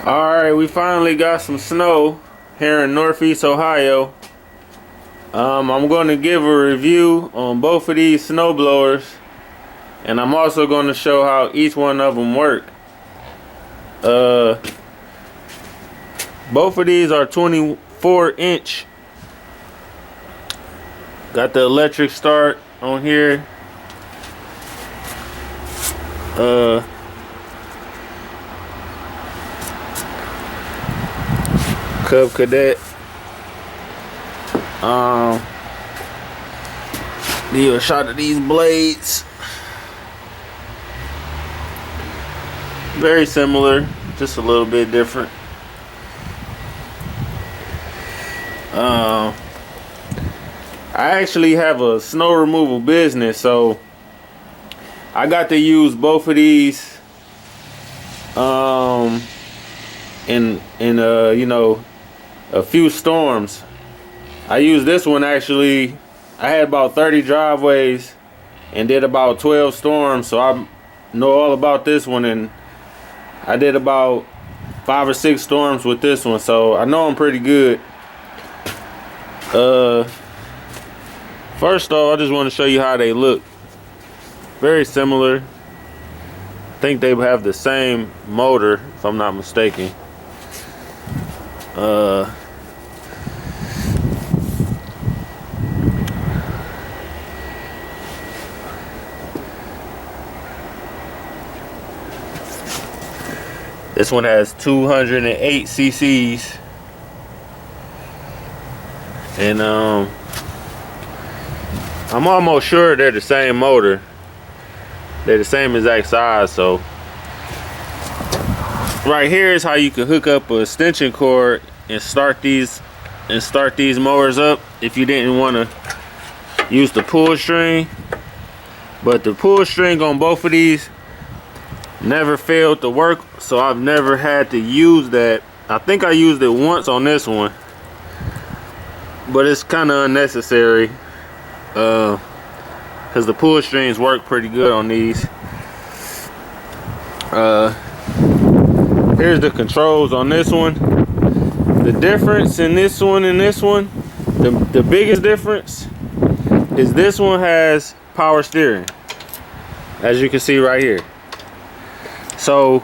Alright, we finally got some snow here in Northeast Ohio. I'm going to give a review on both of these snow blowers, and I'm also going to show how each one of them work. Both of these are 24-inch. Got the electric start on here. Cub Cadet. Give you a shot of these blades. Very similar, just a little bit different. I actually have a snow removal business, so I got to use both of these in you know, a few storms. I used this one actually. I had about 30 driveways and did about 12 storms, so I know all about this one, and I did about 5 or 6 storms with this one, so I know I'm pretty good. First off, I just want to show you how they look. Very similar. I think they have the same motor, if I'm not mistaken. This one has 208 cc's, and I'm almost sure they're the same motor. They're the same exact size. So right here is how you can hook up an extension cord and start these mowers up if you didn't want to use the pull string. But the pull string on both of these never failed to work, so I've never had to use that. I think I used it once on this one, but it's kind of unnecessary because the pull strings work pretty good on these. Here's the controls on this one. The difference in this one and this one, the biggest difference is this one has power steering, as you can see right here. So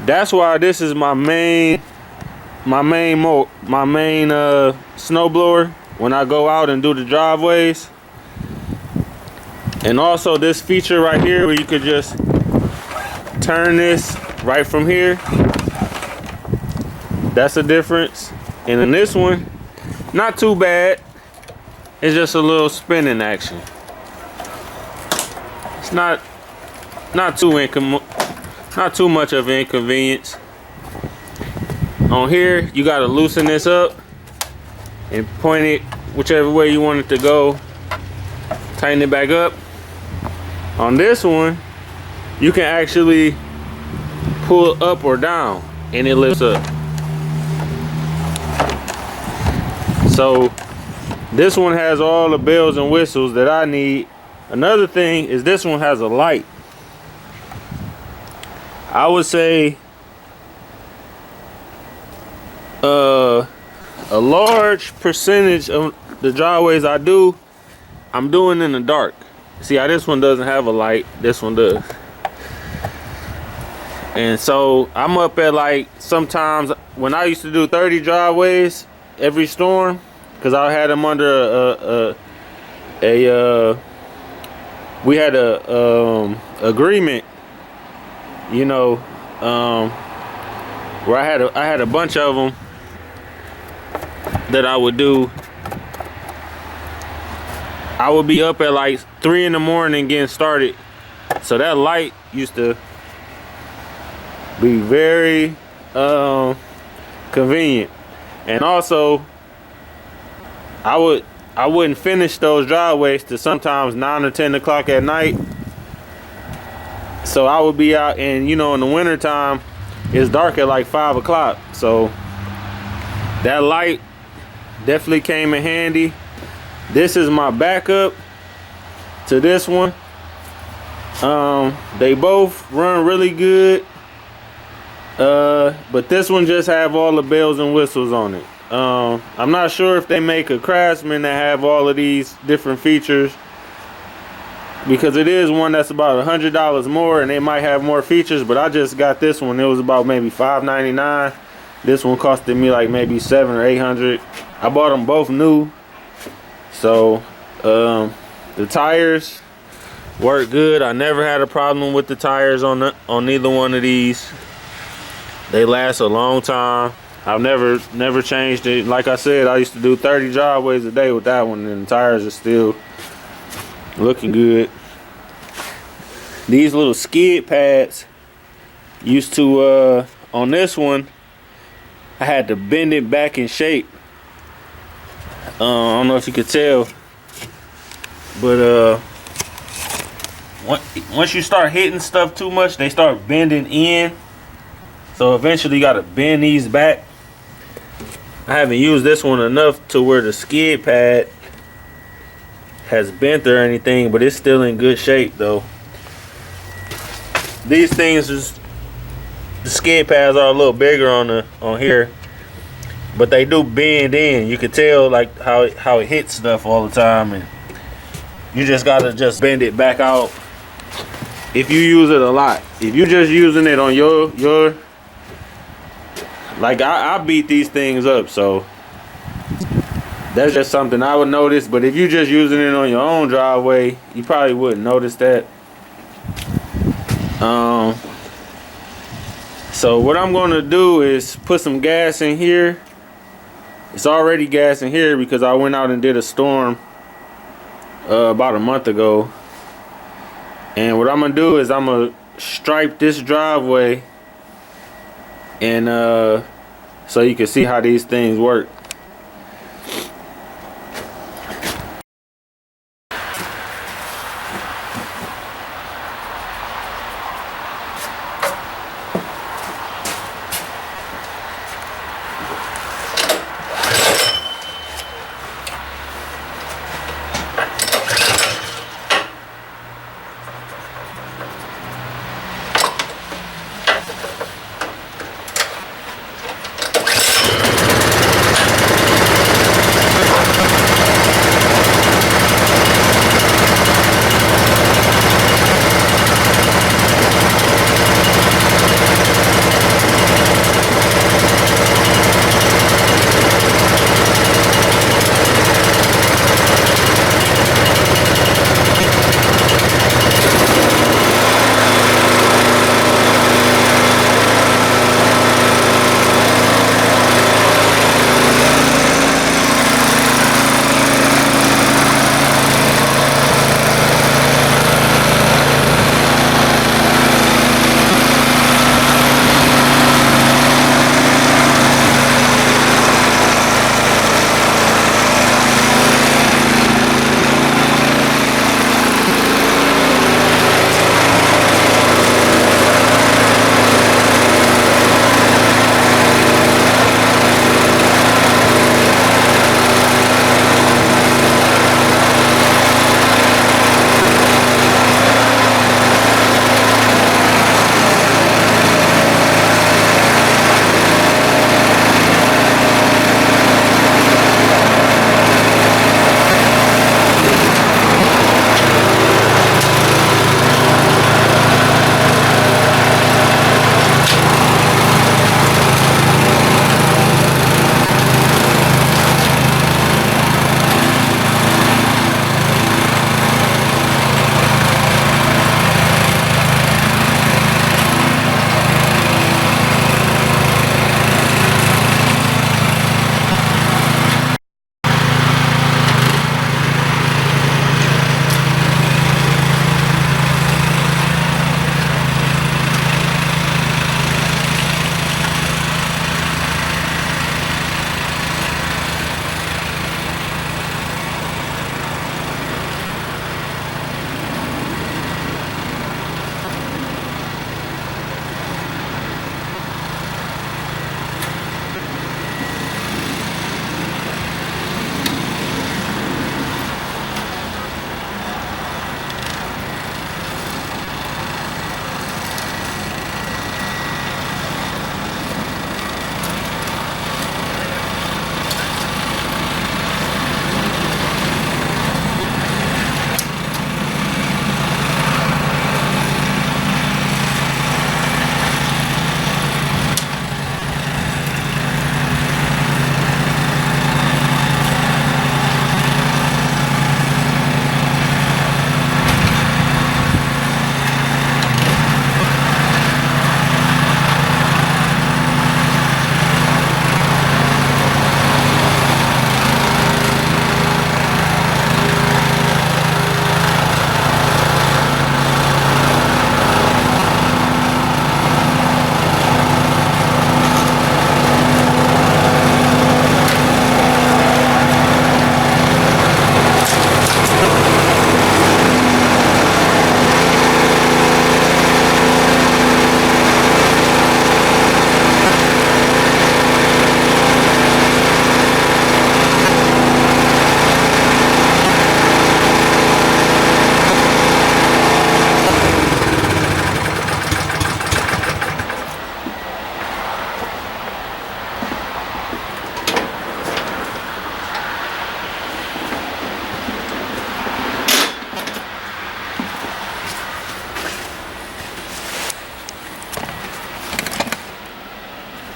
that's why this is my main snow blower when I go out and do the driveways. And also this feature right here where you could just turn this right from here. That's a difference. And in this one, not too bad. It's just a little spinning action. It's not too much of an inconvenience. On here, you gotta loosen this up and point it whichever way you want it to go. Tighten it back up. On this one, you can actually pull up or down and it lifts up. So this one has all the bells and whistles that I need. Another thing is this one has a light. I would say a large percentage of the driveways I'm doing in the dark. See how this one doesn't have a light, this one does. And so I'm up at, like, sometimes when I used to do 30 driveways every storm, because I had them under we had a agreement, you know, where I had a bunch of them that I would do. I would be up at like 3 in the morning getting started, so that light used to be very convenient. And also I wouldn't finish those driveways till sometimes 9 or 10 o'clock at night. So I would be out, and you know, in the winter time it's dark at like 5 o'clock, so that light definitely came in handy. This is my backup to this one. They both run really good. But this one just have all the bells and whistles on it. I'm not sure if they make a Craftsman that have all of these different features, because it is one that's about $100 more, and they might have more features. But I just got this one. It was about maybe $5.99. This one costed me like maybe $700 or $800. I bought them both new. So the tires work good. I never had a problem with the tires on either one of these. They last a long time. I've never changed it. Like I said, I used to do 30 driveways a day with that one, and the tires are still looking good. These little skid pads used to on this one, I had to bend it back in shape. I don't know if you could tell, but once you start hitting stuff too much, they start bending in. So eventually you gotta bend these back. I haven't used this one enough to where the skid pad has bent or anything, but it's still in good shape though. These things the skid pads are a little bigger on here, but they do bend in. You can tell like how it hits stuff all the time, and you just gotta just bend it back out if you use it a lot. If you're just using it on your like I beat these things up, so that's just something I would notice. But if you're just using it on your own driveway, you probably wouldn't notice that. So what I'm gonna do is put some gas in here. It's already gas in here because I went out and did a storm about a month ago. And what I'm gonna do is I'm gonna stripe this driveway, and so you can see how these things work.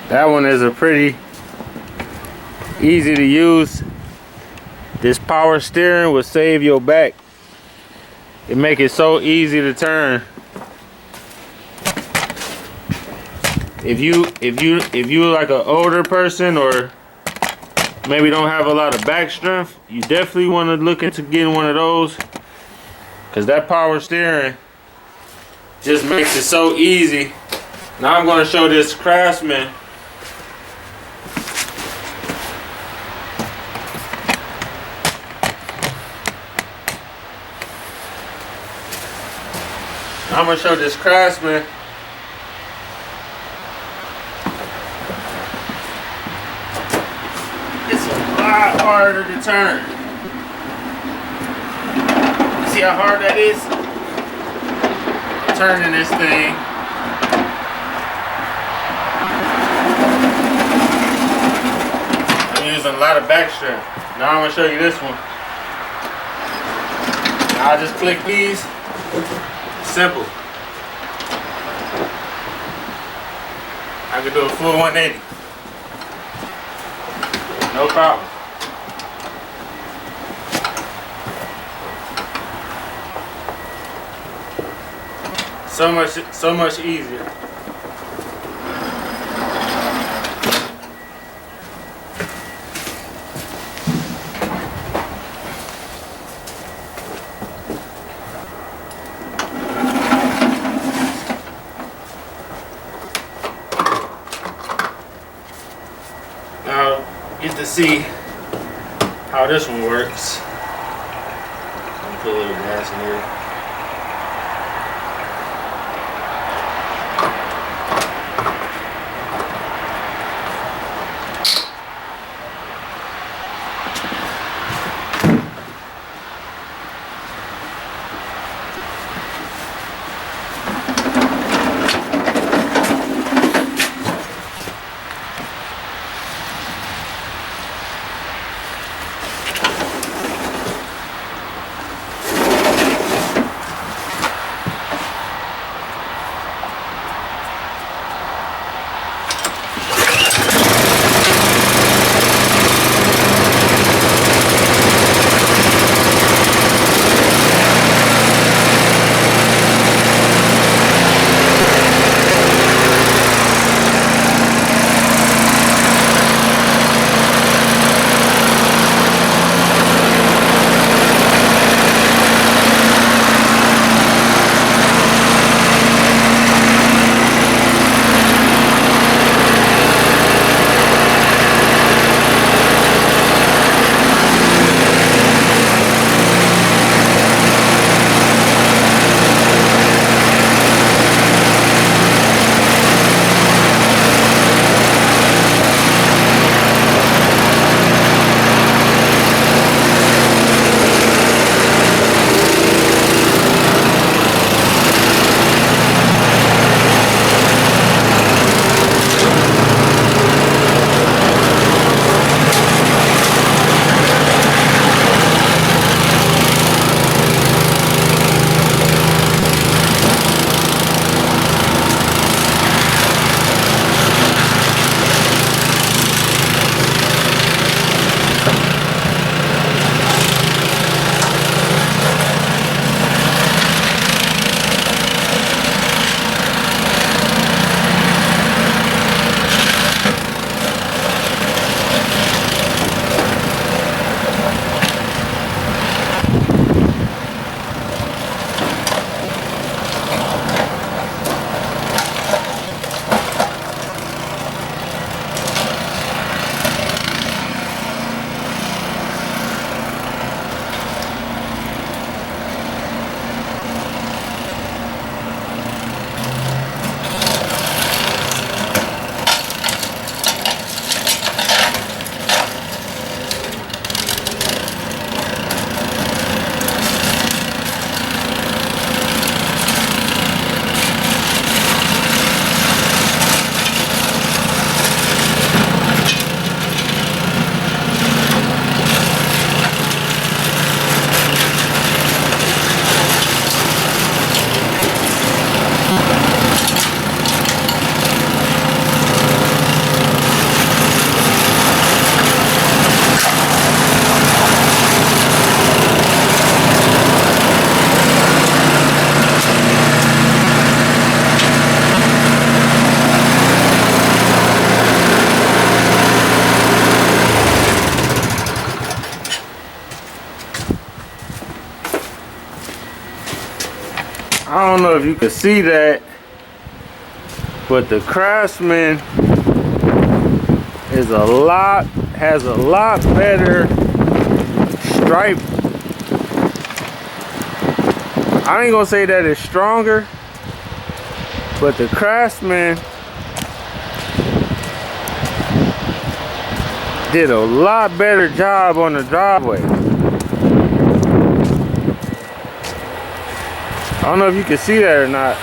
That one is a pretty easy to use. This power steering will save your back. It make it so easy to turn. If you like an older person or maybe don't have a lot of back strength, you definitely want to look into getting one of those, because that power steering just makes it so easy. Now I'm going to show this Craftsman. I'm going to show this Craftsman. It's a lot harder to turn. You see how hard that is? Turning this thing. I'm using a lot of back strength. Now I'm going to show you this one. I'll just click these. Simple. I can do a full 180. No problem. So much easier. Now, get to see how this one works. Let me put a little gas in here. know if you can see that, but the Craftsman has a lot better stripe. I ain't gonna say that it's stronger, but the Craftsman did a lot better job on the driveway. I don't know if you can see that or not.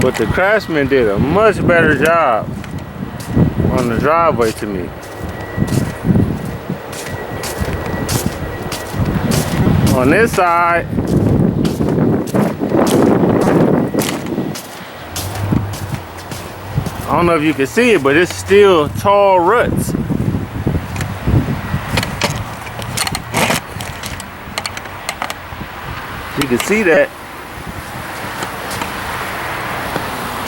But the Craftsman did a much better job on the driveway to me. On this side, I don't know if you can see it, but it's still tall ruts. You can see that.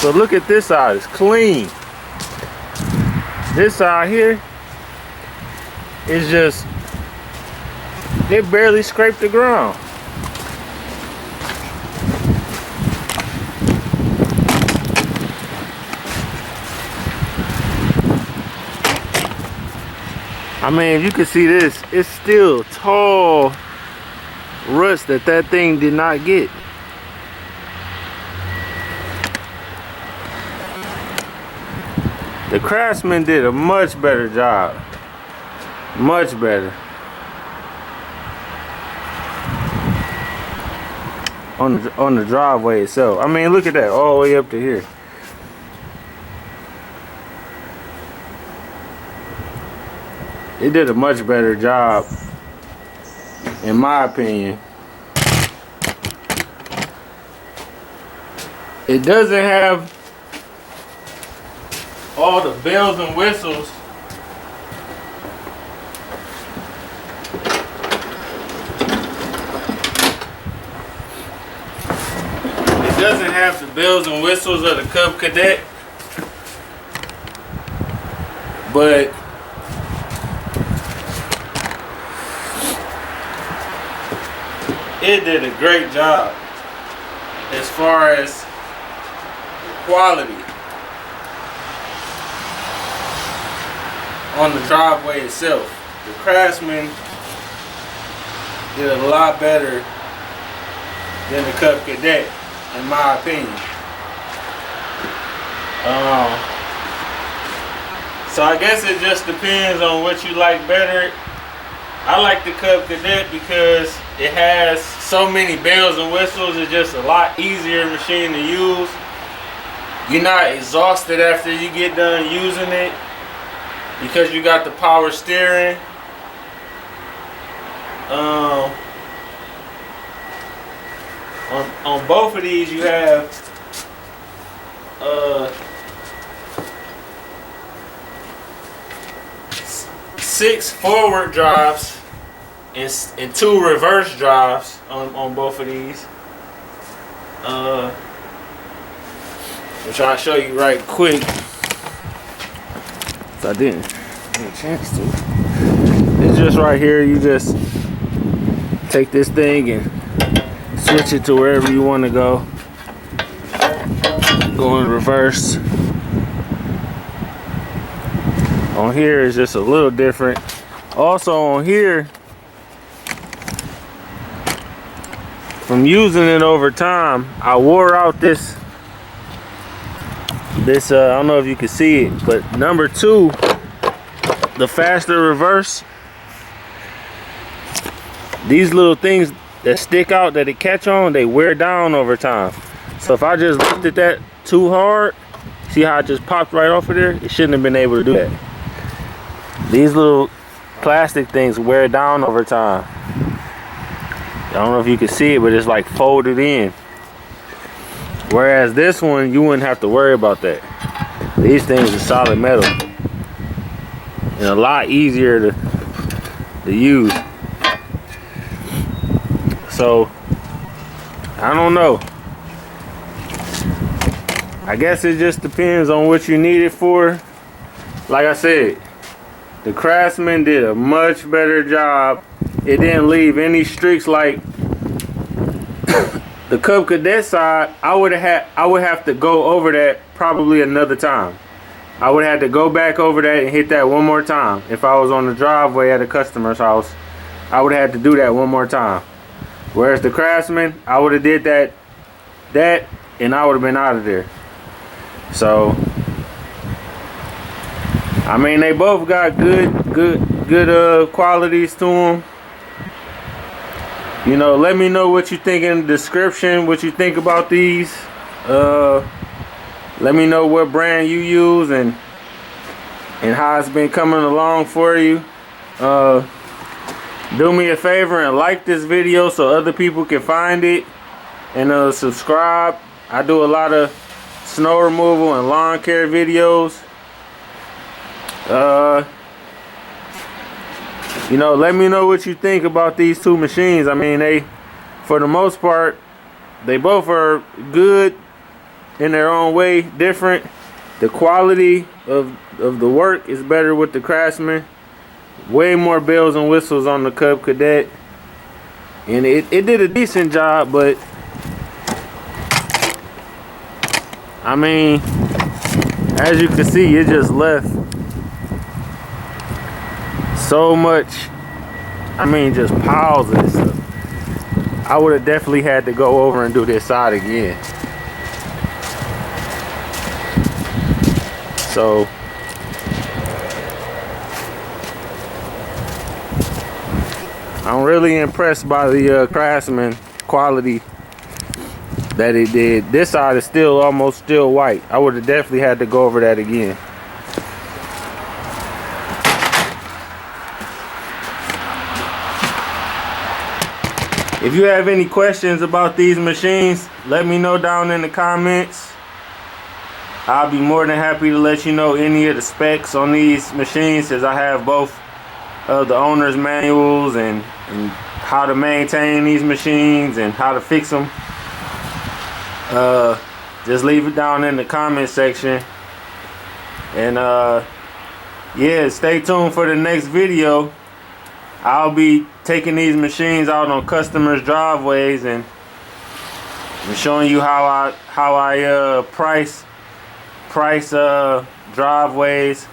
So look at this side, it's clean. This side here is just, they barely scraped the ground. I mean, if you can see this, it's still tall ruts that thing did not get. The Craftsman did a much better job. Much better. On the driveway itself. I mean, look at that, all the way up to here. It did a much better job, in my opinion. It doesn't have all the bells and whistles of the Cub Cadet, but it did a great job as far as quality on the driveway itself. The Craftsman did a lot better than the Cub Cadet, in my opinion. So I guess it just depends on what you like better. I like the Cub Cadet because it has so many bells and whistles. It's just a lot easier machine to use. You're not exhausted after you get done using it because you got the power steering. On both of these you have 6 forward drives and 2 reverse drives on both of these. Which I'll show you right quick. If I didn't get a chance to. It's just right here. You just take this thing and switch it to wherever you want to go. Go in reverse. On here is just a little different. Also on here, from using it over time, I wore out this I don't know if you can see it, but number 2, the faster reverse, these little things that stick out that it catch on, they wear down over time. So if I just lifted that too hard, see how it just popped right off of there? It shouldn't have been able to do that. These little plastic things wear down over time. I don't know if you can see it, but it's like folded in. Whereas this one, you wouldn't have to worry about that. These things are solid metal and a lot easier to use. So, I don't know. I guess it just depends on what you need it for like I said, the Craftsman did a much better job. It didn't leave any streaks like the Cub Cadet side. I would have to go over that probably another time. I would have to go back over that and hit that one more time. If I was on the driveway at a customer's house, I would have to do that one more time. Whereas the Craftsman, I would have did that and I would have been out of there. So I mean, they both got good qualities to them. You know, let me know what you think in the description, what you think about these. Let me know what brand you use and how it's been coming along for you. Do me a favor and like this video so other people can find it, and subscribe. I do a lot of snow removal and lawn care videos. You know, let me know what you think about these two machines. I mean, they, for the most part, they both are good in their own way, different. The quality of the work is better with the Craftsman. Way more bells and whistles on the Cub Cadet, and it did a decent job, but I mean, as you can see, it just left so much. I mean, just piles of this stuff. I would have definitely had to go over and do this side again. So I'm really impressed by the Craftsman quality that it did. This side is still almost still white. I would have definitely had to go over that again. If you have any questions about these machines, let me know down in the comments. I'll be more than happy to let you know any of the specs on these machines, as I have both the owner's manuals and how to maintain these machines and how to fix them. Just leave it down in the comment section, and yeah, stay tuned for the next video. I'll be taking these machines out on customers' driveways and showing you how I price driveways,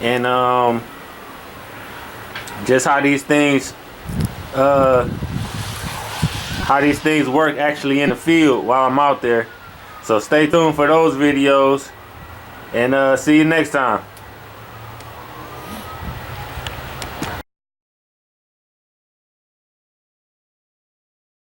and just how these things work actually in the field while I'm out there. So stay tuned for those videos, and see you next time.